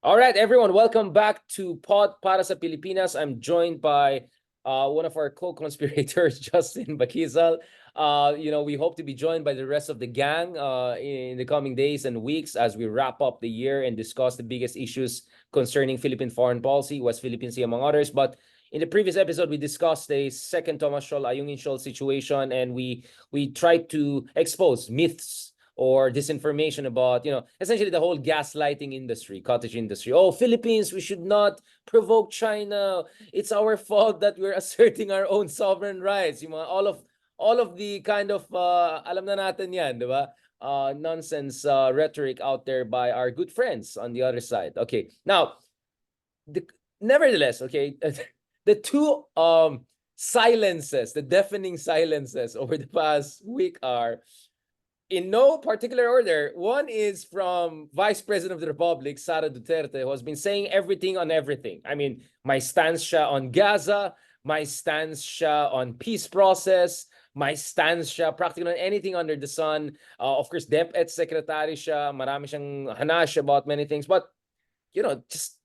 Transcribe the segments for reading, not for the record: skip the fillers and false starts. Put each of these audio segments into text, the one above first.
All right, everyone, welcome back to Pod Para Sa Pilipinas. I'm joined by one of our co-conspirators, Justin Bakizal. We hope to be joined by the rest of the gang in the coming days and weeks as we wrap up the year and discuss the biggest issues concerning Philippine foreign policy, West Philippine Sea, among others. But in the previous episode, we discussed the second Thomas Scholl, Ayungin Scholl situation, and we tried to expose myths or disinformation about, essentially the whole gaslighting industry, cottage industry. Oh, Philippines, we should not provoke China. It's our fault that we're asserting our own sovereign rights. All of the kind of alam na natin yan, di ba? Nonsense rhetoric out there by our good friends on the other side. Okay, now, nevertheless, okay, the two silences, the deafening silences over the past week are, in no particular order. One is from Vice President of the Republic, Sara Duterte, who has been saying everything on everything. I mean, my stance siya on Gaza, my stance siya on peace process, my stance siya practically on anything under the sun. Of course, DepEd Secretary siya, marami siyang hanash about many things. But, just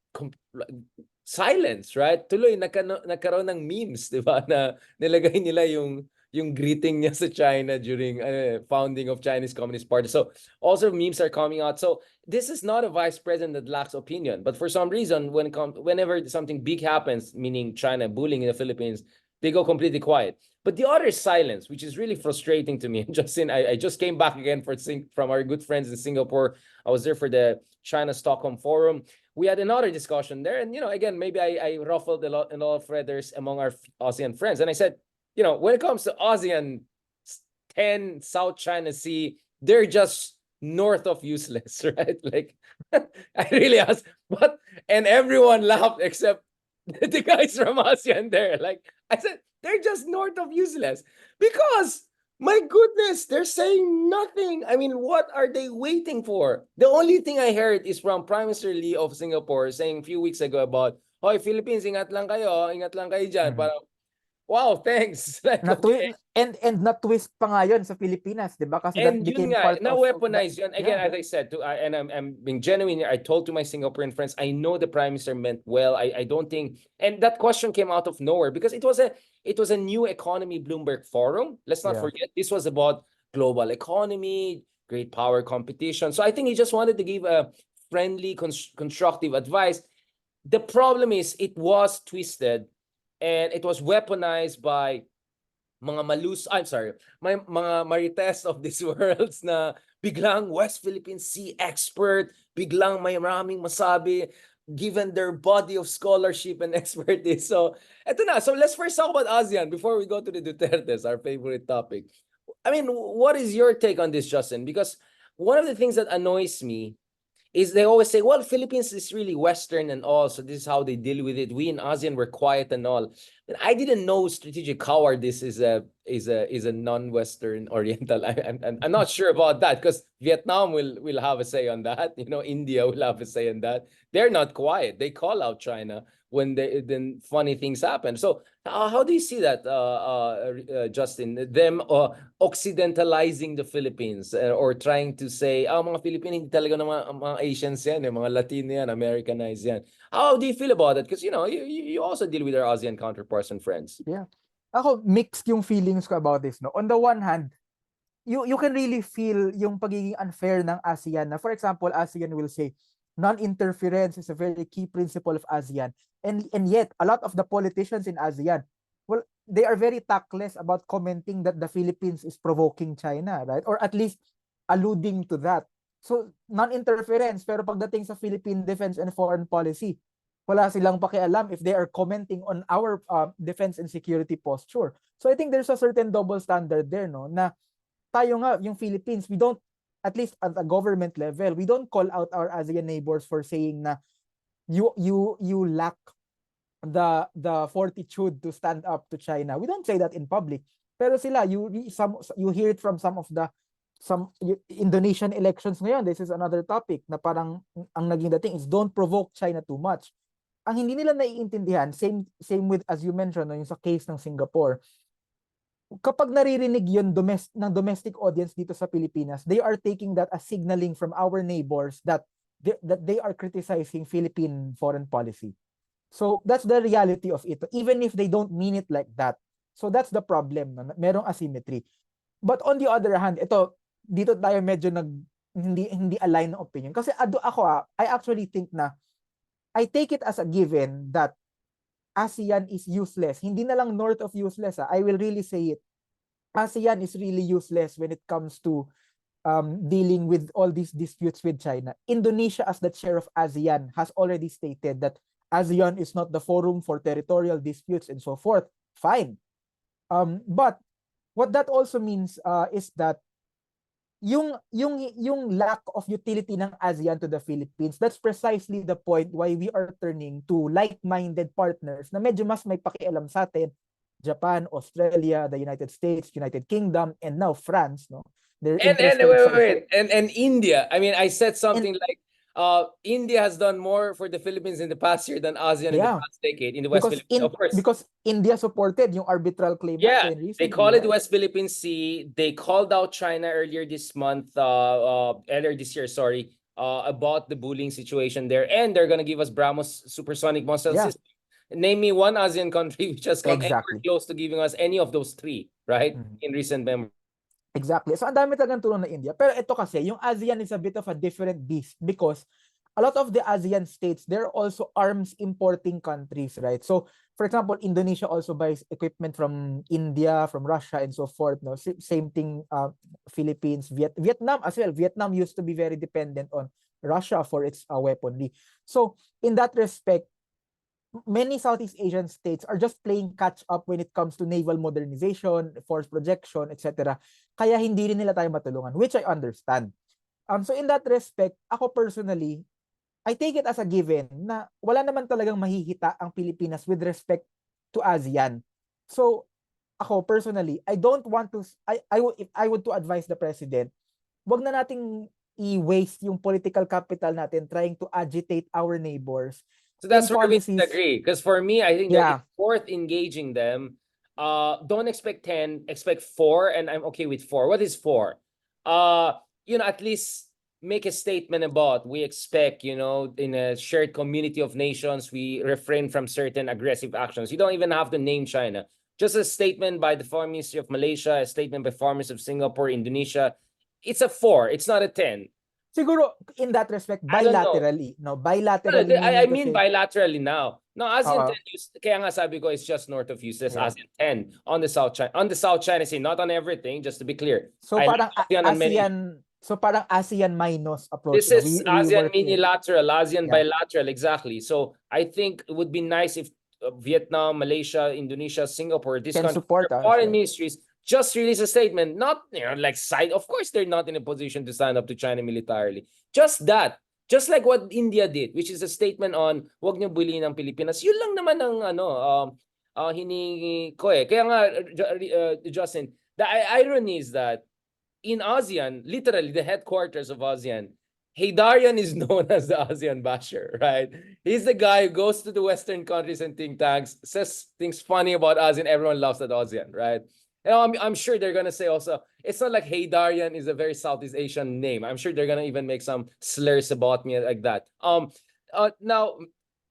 silence, right? Tuloy, nagkaroon ng memes, di ba, na nilagay nila yung greeting niya sa China during founding of Chinese Communist Party. So also memes are coming out. So this is not a vice president that lacks opinion, but for some reason, whenever something big happens, meaning China bullying in the Philippines, they go completely quiet. But the other is silence, which is really frustrating to me. Justin, I just came back again from our good friends in Singapore. I was there for the China-Stockholm Forum. We had another discussion there. And, again, maybe I ruffled a lot of feathers among our ASEAN friends. And I said, when it comes to ASEAN 10, South China Sea, they're just north of useless, right? Like, I really asked, what? And everyone laughed except the guys from ASEAN there. Like, I said, they're just north of useless. Because, my goodness, they're saying nothing. I mean, what are they waiting for? The only thing I heard is from Prime Minister Lee of Singapore saying a few weeks ago about, hoy, Philippines, ingat lang kayo dyan. Parang, wow, thanks. Like, okay. And na-twist pa nga yun sa Pilipinas, di ba? Kasi that And became yun nga, part of na-weaponize yun. Again, yeah. as I said, and I'm being genuine here, I told to my Singaporean friends, I know the Prime Minister meant well. I don't think, and that question came out of nowhere because it was a new economy Bloomberg forum. Let's not forget, this was about global economy, great power competition. So I think he just wanted to give a friendly, constructive advice. The problem is it was twisted and it was weaponized by mga mga marites of this worlds na biglang West Philippine Sea expert, biglang may maraming masabi given their body of scholarship and expertise. So, eto na. So, let's first talk about ASEAN before we go to the Dutertes, our favorite topic. I mean, what is your take on this, Justin? Because one of the things that annoys me is they always say, well, Philippines is really Western and all, so this is how they deal with it. We in ASEAN were quiet and all. And I didn't know strategic cowardice is a non-Western Oriental. I'm not sure about that because Vietnam will have a say on that. India will have a say on that. They're not quiet. They call out China when then funny things happen. So how do you see that, Justin? Them occidentalizing the Philippines or trying to say, mga Filipino hindi talaga mga Asians yan, mga Latino yan, Americanized yan. How do you feel about it? Because you also deal with our ASEAN counterparts and friends. Yeah. Ako, mixed yung feelings ko about this. No? On the one hand, you can really feel yung pagiging unfair ng ASEAN. Na, for example, ASEAN will say, non-interference is a very key principle of ASEAN. And yet, a lot of the politicians in ASEAN, well, they are very tactless about commenting that the Philippines is provoking China, right? Or at least alluding to that. So, non-interference, pero pagdating sa Philippine defense and foreign policy, wala silang pakialam if they are commenting on our defense and security posture. So, I think there's a certain double standard there, no? Na tayo nga, yung Philippines, we don't, at least at a government level, we don't call out our ASEAN neighbors for saying na you lack the fortitude to stand up to China. We don't say that in public. Pero sila, you hear it from some Indonesian elections ngayon. This is another topic na parang ang naging dating is don't provoke China too much. Ang hindi nila naiintindihan, same with as you mentioned, no, yung sa case ng Singapore. Kapag naririnig yun ng domestic audience dito sa Pilipinas, they are taking that as signaling from our neighbors that that they are criticizing Philippine foreign policy. So that's the reality of it, even if they don't mean it like that. So that's the problem, no? Merong asymmetry. But on the other hand, dito tayo medyo hindi align ng opinion. Kasi I actually think na, I take it as a given that ASEAN is useless. Hindi na lang north of useless. I will really say it. ASEAN is really useless when it comes to dealing with all these disputes with China. Indonesia, as the chair of ASEAN, has already stated that ASEAN is not the forum for territorial disputes and so forth. Fine. But what that also means is that yung lack of utility ng ASEAN to the Philippines, that's precisely the point why we are turning to like-minded partners na medyo mas may pakialam sa atin. Japan, Australia, the United States, United Kingdom, and now France, no? They're interested wait. And India. I mean, I said something like India has done more for the Philippines in the past year than ASEAN in the past decade in the West Philippines. Of course. Because India supported yung arbitral claim natin recently. They call it West Philippine Sea. They called out China earlier this year, about the bullying situation there, and they're gonna give us BrahMos supersonic missile system. Name me one ASEAN country which has come anywhere close to giving us any of those three, right? In recent memory. Exactly. So ang dami talagang tulong na India. Pero ito kasi, yung ASEAN is a bit of a different beast because a lot of the ASEAN states, they're also arms importing countries, right? So, for example, Indonesia also buys equipment from India, from Russia, and so forth. No, same thing. Philippines, Vietnam as well. Vietnam used to be very dependent on Russia for its weaponry. So, in that respect, many Southeast Asian states are just playing catch up when it comes to naval modernization, force projection, etc. Kaya hindi rin nila tayo matulungan, which I understand. So in that respect, ako personally, I take it as a given na wala naman talagang mahihita ang Pilipinas with respect to ASEAN. So ako personally, I don't want to, if I would to advise the president, wag na nating i-waste yung political capital natin trying to agitate our neighbors. So that's where we disagree. Because for me, I think that it's worth engaging them. Don't expect 10, expect 4, and I'm okay with 4. What is 4? At least make a statement about we expect, in a shared community of nations, we refrain from certain aggressive actions. You don't even have to name China. Just a statement by the Foreign Ministry of Malaysia, a statement by Foreign Ministry of Singapore, Indonesia. It's a 4. It's not a 10. Siguro, in that respect, bilaterally. No, bilaterally. I mean bilaterally now. No, ASEAN 10, kaya nga sabi ko, it's just north of useless. ASEAN 10 on the South China Sea, not on everything, just to be clear. So parang ASEAN minus approach. This is ASEAN minilateral, ASEAN bilateral, exactly. So I think it would be nice if Vietnam, Malaysia, Indonesia, Singapore, this country, foreign ministries just release a statement, not of course they're not in a position to stand up to China militarily. Just that. Just like what India did, which is a statement on wag niyo bullying ang Pilipinas. Yun lang naman ang hiningi ko eh. Kaya nga Justin, the irony is that in ASEAN, literally the headquarters of ASEAN, Haydarian is known as the ASEAN basher, right? He's the guy who goes to the Western countries and think tanks, says things funny about ASEAN, everyone laughs at ASEAN, right? I'm sure they're gonna say also, it's not like Haydarian is a very Southeast Asian name. I'm sure they're gonna even make some slurs about me like that. Now,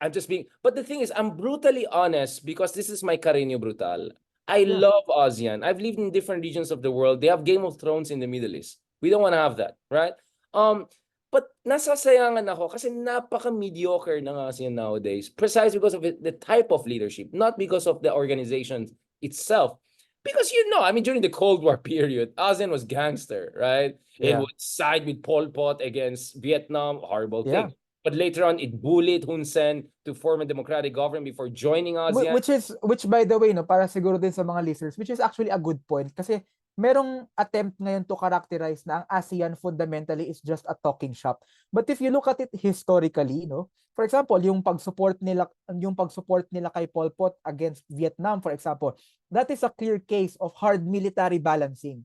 I'm just being, but the thing is, I'm brutally honest because this is my Carino Brutal. I love ASEAN. I've lived in different regions of the world. They have Game of Thrones in the Middle East. We don't want to have that, right? But nasasayangan ako kasi napaka-mediocre ng ASEAN nowadays, precisely because of the type of leadership, not because of the organization itself. Because during the Cold War period, ASEAN was gangster, right? It would side with Pol Pot against Vietnam, horrible thing. But later on, it bullied Hun Sen to form a democratic government before joining ASEAN. Which by the way, para siguro din sa mga listeners, which is actually a good point. Kasi merong attempt ngayon to characterize na ang ASEAN fundamentally is just a talking shop. But if you look at it historically, for example, yung pag-support nila kay Pol Pot against Vietnam, for example, that is a clear case of hard military balancing.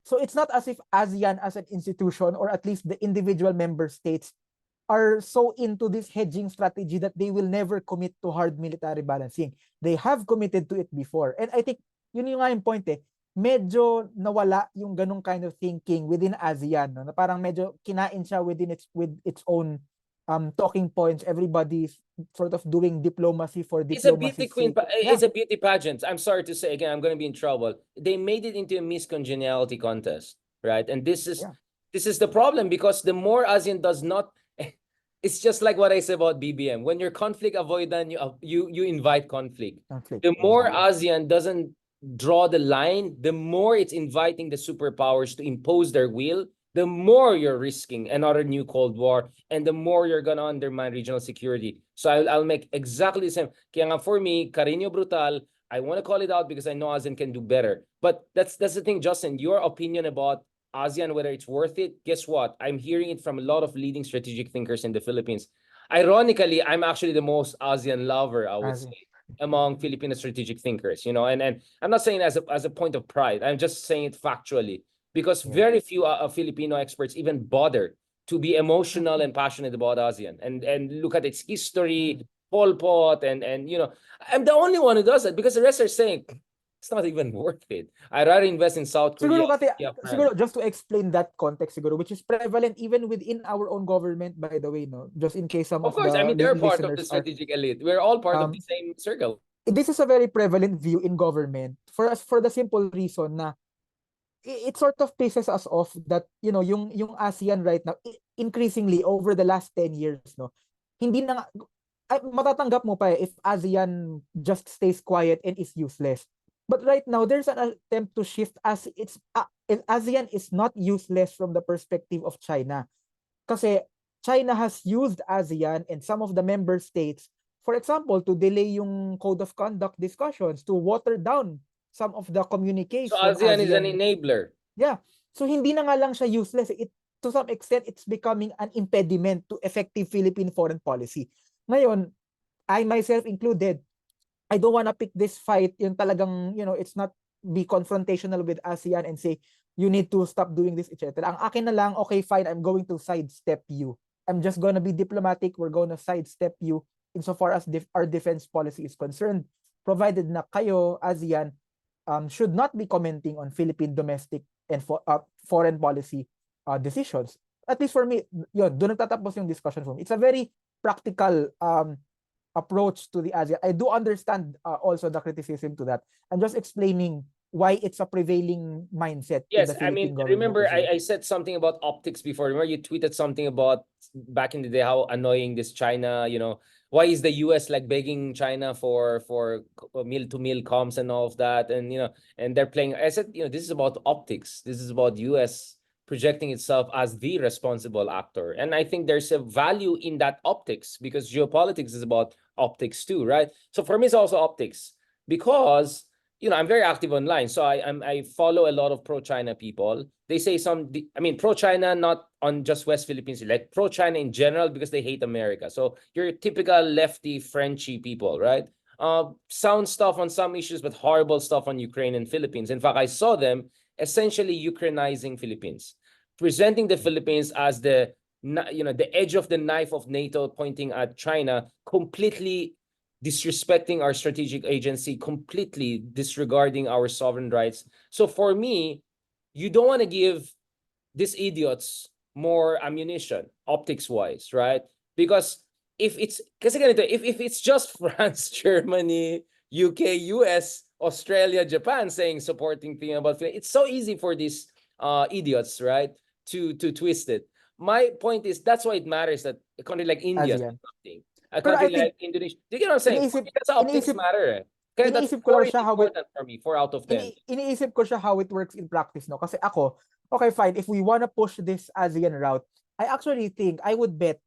So it's not as if ASEAN as an institution, or at least the individual member states, are so into this hedging strategy that they will never commit to hard military balancing. They have committed to it before. And I think yun yung nga yung point medyo nawala yung ganung kind of thinking within ASEAN, na parang medyo kinain siya with its own talking points. Everybody's sort of doing diplomacy for It's a beauty diplomacy's queen. sake. Yeah, It's a beauty pageant. I'm sorry to say again, I'm going to be in trouble. They made it into a Miss Congeniality contest, right? And yeah, this is the problem because the more ASEAN does not, it's just like what I said about BBM. When you're conflict avoidant, you invite conflict. conflict. The more Exactly. ASEAN doesn't draw the line, the more it's inviting the superpowers to impose their will. The more you're risking another new Cold War, and the more you're gonna undermine regional security. So I'll make exactly the same. Kaya nga for me, Carino Brutal, I want to call it out because I know ASEAN can do better. But that's the thing, Justin. Your opinion about ASEAN, whether it's worth it, guess what? I'm hearing it from a lot of leading strategic thinkers in the Philippines. Ironically, I'm actually the most ASEAN lover, I would As in, say, among Filipino strategic thinkers. And I'm not saying as a point of pride. I'm just saying it factually because yeah. very few Filipino experts even bother to be emotional and passionate about ASEAN and look at its history, Pol Pot, and I'm the only one who does that because the rest are saying it's not even worth it. I'd rather invest in South Korea, Siguro kasi, France. siguro just to explain that context siguro, which is prevalent even within our own government, by the way, no? Just in case some Of of course, I the mean they're part of the listeners are, strategic elite. We're all part of the um, same circle. this is a very prevalent view in government for us, for the simple reason na it sort of pisses us off that yung ASEAN right now increasingly over the last 10 years, no, hindi na matatanggap mo pa if ASEAN just stays quiet and is useless, but right now there's an attempt to shift as ASEAN is not useless from the perspective of China kasi China has used ASEAN and some of the member states, for example, to delay yung code of conduct discussions, to water down some of the So communication ASEAN is an ASEAN. enabler. Yeah. So hindi na nga lang siya useless. To some extent, it's becoming an impediment to effective Philippine foreign policy. Ngayon, I myself included, I don't want to pick this fight yung talagang, it's not be confrontational with ASEAN and say, you need to stop doing this, etc. Ang akin na lang, okay, fine, I'm going to sidestep you. I'm just gonna be diplomatic. We're gonna sidestep you insofar as our defense policy is concerned. Provided na kayo, ASEAN, should not be commenting on Philippine domestic and foreign policy decisions. At least for me, yun, doon nagtatapos yung discussion for me. It's a very practical approach to the ASEAN. I do understand also the criticism to that. I'm just explaining why it's a prevailing mindset in Yes, the I mean, Philippine government remember as well. I said something about optics before. Remember you tweeted something about back in the day how annoying this China, why is the US like begging China for meal to meal comms and all of that, and they're playing. I said, this is about optics. This is about US projecting itself as the responsible actor. And I think there's a value in that optics because geopolitics is about optics too, right? So for me it's also optics because I'm very active online, so I follow a lot of pro-China people. They say pro-China not on just West Philippines, like pro-China in general because they hate America. So you're typical lefty Frenchy people, right? Sound stuff on some issues, but horrible stuff on Ukraine and Philippines. In fact, I saw them essentially Ukrainizing Philippines, presenting the Philippines as the edge of the knife of NATO, pointing at China, completely disrespecting our strategic agency, completely disregarding our sovereign rights. So for me, you don't want to give these idiots more ammunition, optics wise, right? Because if it's just France, Germany, UK, US, Australia, Japan saying supporting thing about it's so easy for these idiots, right, to twist it. My point is that's why it matters that a country like India says ASEAN. something, a Pero country I think like Indonesia. Do you get what I'm saying? For iniisip me, that's how optics iniisip matter. Kaya that's iniisip ko four lang is siya how it important for me. 4 out of 10. iniisip ko siya how it works in practice, no? Kasi ako, okay, fine, if we wanna push this ASEAN route, I actually think I would bet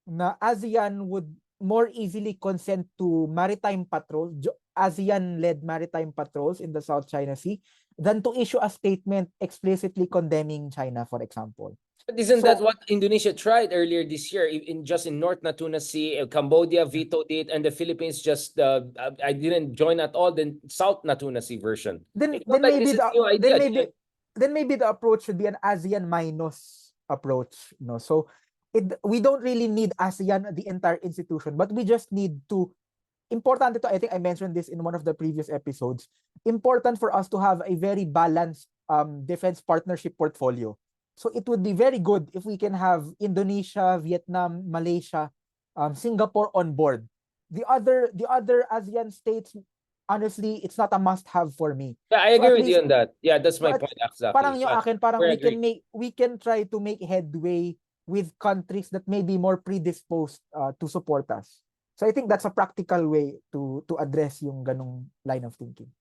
na ASEAN would more easily consent to maritime patrols, ASEAN-led maritime patrols in the South China Sea than to issue a statement explicitly condemning China, for example. But isn't that So, what Indonesia tried earlier this year in North Natuna Sea? Cambodia vetoed it, and the Philippines just I didn't join at all. The South Natuna Sea version. then It's not then like maybe this is the new then idea. maybe then maybe the approach should be an ASEAN minus approach, no? So we don't really need ASEAN the entire institution, but we just need to important ito. I think I mentioned this in one of the previous episodes. Important for us to have a very balanced defense partnership portfolio. So it would be very good if we can have Indonesia, Vietnam, Malaysia, Singapore on board. The other ASEAN states, honestly, it's not a must-have for me. Yeah, I So agree at with you least, on that. Yeah, that's so my at point exactly. parang yung Yeah, akin, parang we're agreeing. we can try to make headway with countries that may be more predisposed to support us. So I think that's a practical way to address yung ganong line of thinking.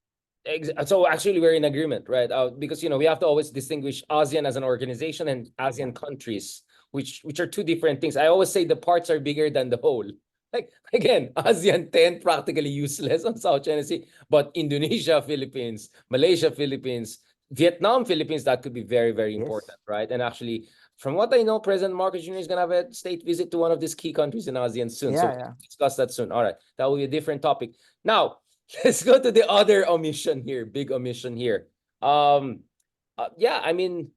So actually, we're in agreement, right? Because we have to always distinguish ASEAN as an organization and ASEAN countries, which are two different things. I always say the parts are bigger than the whole. Like again, ASEAN 10 practically useless on South China Sea, but Indonesia, Philippines, Malaysia, Philippines, Vietnam, Philippines, that could be very, very Yes. important, right? And actually, from what I know, President Marcos Jr. is gonna have a state visit to one of these key countries in ASEAN soon. So Yeah. we'll discuss that soon. All right, that will be a different topic. Now, let's go to the other omission here, big omission here. Yeah, I mean,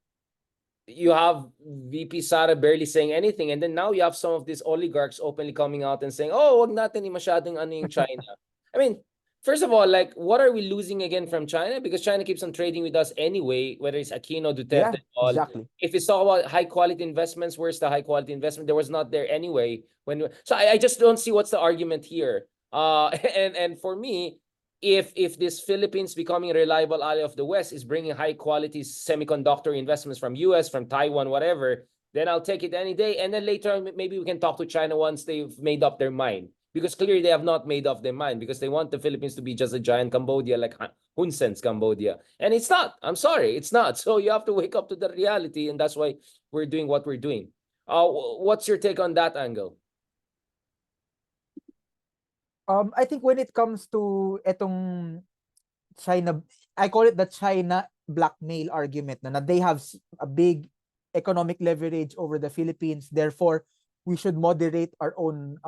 you have VP Sara barely saying anything, and then now you have some of these oligarchs openly coming out and saying, "Oh, wag natin masyadong ano yung China." I mean, first of all, like, what are we losing again from China? Because China keeps on trading with us anyway, whether it's Aquino, Duterte, Yeah, all. exactly. If it's talk about high quality investments, where's the high quality investment? There was not there anyway. So I just don't see what's the argument here. And for me, if this Philippines becoming a reliable ally of the West is bringing high quality semiconductor investments from US, from Taiwan, whatever, then I'll take it any day. And then later on, maybe we can talk to China once they've made up their mind. Because clearly they have not made up their mind, because they want the Philippines to be just a giant Cambodia, like Hun Sen's Cambodia. And it's not. I'm sorry, it's not. So you have to wake up to the reality, and that's why we're doing what we're doing. What's your take on that angle? I think when it comes to etong China, I call it the China blackmail argument na they have a big economic leverage over the Philippines. Therefore, we should moderate our own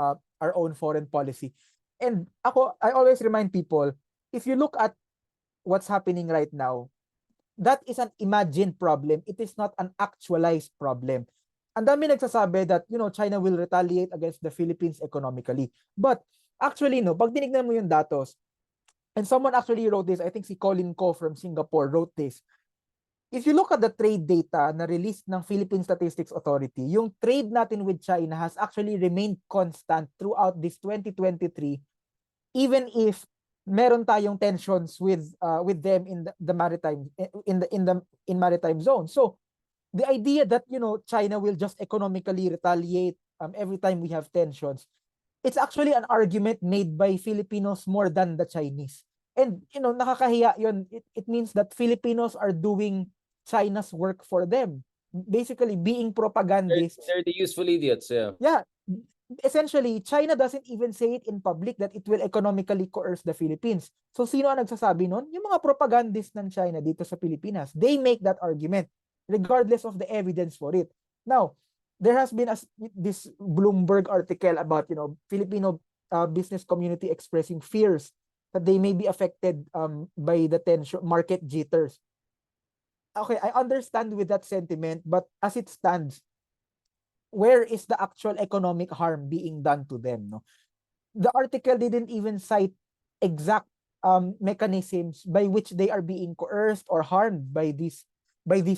foreign policy. And I always remind people, if you look at what's happening right now, that is an imagined problem. It is not an actualized problem. Ang dami nagsasabi that, China will retaliate against the Philippines economically. But actually, no, pag tinignan mo yung datos, and someone actually wrote this, I think si Colin Ko from Singapore wrote this. If you look at the trade data na released ng Philippine Statistics Authority, yung trade natin with China has actually remained constant throughout this 2023, even if meron tayong tensions with them in the maritime in maritime zone. So the idea that China will just economically retaliate every time we have tensions, it's actually an argument made by Filipinos more than the Chinese. And nakakahiya yun. It means that Filipinos are doing China's work for them, basically being propagandists. They're the useful idiots. Yeah, essentially, China doesn't even say it in public that it will economically coerce the Philippines. So sino ang nagsasabi nun? Yung mga propagandists ng China dito sa Pilipinas. They make that argument regardless of the evidence for it. Now, there has been this Bloomberg article about Filipino business community expressing fears that they may be affected by the tension, market jitters. Okay, I understand with that sentiment, but as it stands, where is the actual economic harm being done to them? No, the article didn't even cite exact mechanisms by which they are being coerced or harmed by these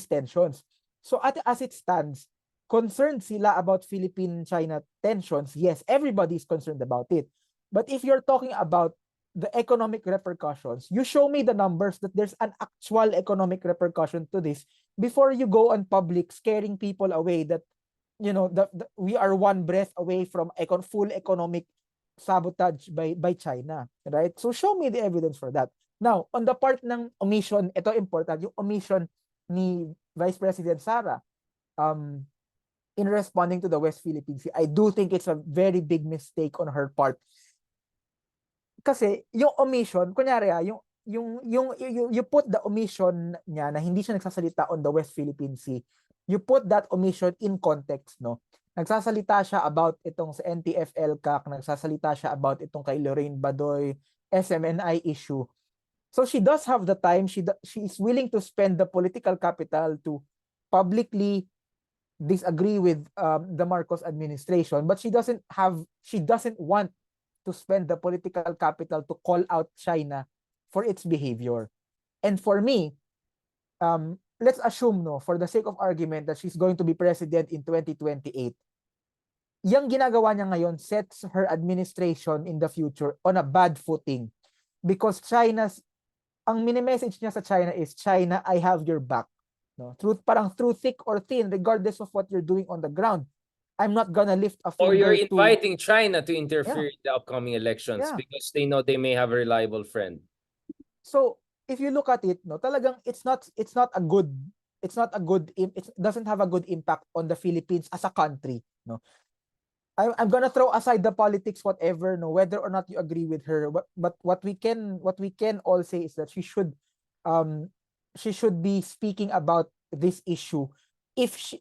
tensions. So as it stands, concerned sila about Philippine-China tensions. Yes, everybody is concerned about it. But if you're talking about the economic repercussions, you show me the numbers that there's an actual economic repercussion to this before you go on public scaring people away that we are one breath away from full economic sabotage by China, right? So show me the evidence for that. Now, on the part ng omission, ito important, yung omission ni Vice President Sara in responding to the West Philippine Sea, I do think it's a very big mistake on her part. Kasi yung omission, kunyari you put the omission niya na hindi siya nagsasalita on the West Philippine Sea, you put that omission in context, no? Nagsasalita siya about itong sa NTF-ELCAC, nagsasalita siya about itong kay Lorraine Badoy, SMNI issue. So she does have the time, she is willing to spend the political capital to publicly disagree with the Marcos administration, but she doesn't want to spend the political capital to call out China for its behavior. And for me, let's assume, no, for the sake of argument, that she's going to be president in 2028. Yung ginagawa niya ngayon sets her administration in the future on a bad footing because ang mini-message niya sa China is, China, I have your back. No? Parang through thick or thin, regardless of what you're doing on the ground, I'm not gonna lift a Or you're finger to... inviting China to interfere in the upcoming elections Yeah. because they know they may have a reliable friend. So, if you look at it, no, talagang it doesn't have a good impact on the Philippines as a country, no. I'm gonna throw aside the politics, whatever, no, whether or not you agree with her. But what we can all say is that she should be speaking about this issue. If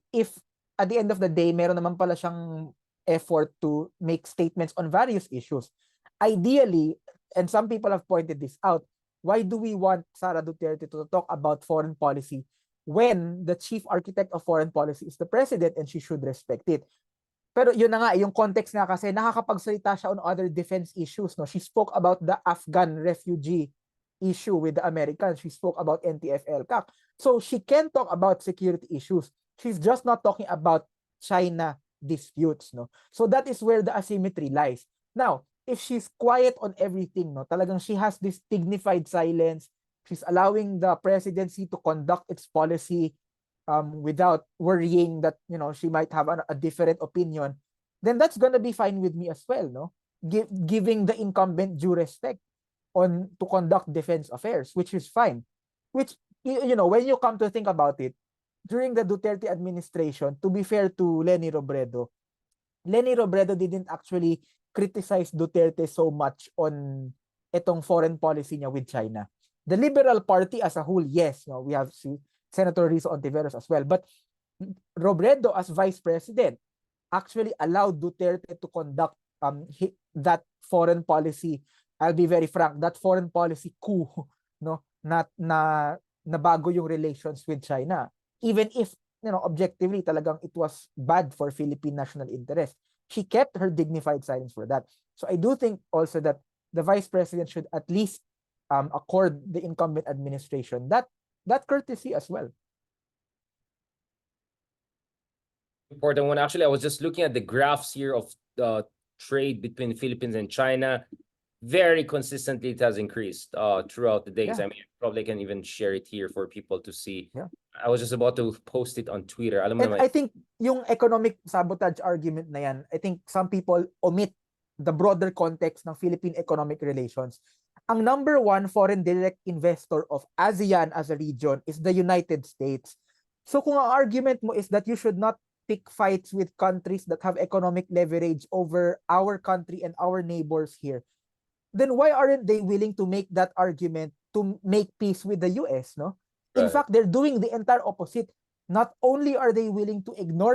at the end of the day, meron naman pala siyang effort to make statements on various issues. Ideally, and some people have pointed this out, why do we want Sara Duterte to talk about foreign policy when the chief architect of foreign policy is the president and she should respect it? Pero yun na nga, yung context nga kasi, nakakapagsalita siya on other defense issues. No? She spoke about the Afghan refugee issue with the Americans. She spoke about NTF-ELCAC. So she can talk about security issues. She's just not talking about China disputes. No? So that is where the asymmetry lies. Now, if she's quiet on everything, no, talagang she has this dignified silence, she's allowing the presidency to conduct its policy without worrying that, you know, she might have a different opinion, then that's gonna be fine with me as well, no? Giving the incumbent due respect to conduct defense affairs, which is fine. Which, you know, when you come to think about it, during the Duterte administration, to be fair to Leni Robredo didn't actually criticize Duterte so much on itong foreign policy niya with China. The Liberal Party as a whole, yes, no, we have Senator Rizzo Ontiveros as well. But Robredo as vice president actually allowed Duterte to conduct that foreign policy. I'll be very frank, that foreign policy coup, no, na bago yung relations with China. Even if, you know, objectively talagang it was bad for Philippine national interest. She kept her dignified silence for that. So I do think also that the vice president should at least accord the incumbent administration that courtesy as well. Important one. Actually, I was just looking at the graphs here of the trade between the Philippines and China. Very consistently, it has increased throughout the days. Yeah. I mean, probably can even share it here for people to see. Yeah. I was just about to post it on Twitter. Alam mo And naman, I think yung economic sabotage argument na yan, I think some people omit the broader context ng Philippine economic relations. Ang number one foreign direct investor of ASEAN as a region is the United States. So kung ang argument mo is that you should not pick fights with countries that have economic leverage over our country and our neighbors here, then why aren't they willing to make that argument to make peace with the US, no? In Right. fact, they're doing the entire opposite. Not only are they willing to ignore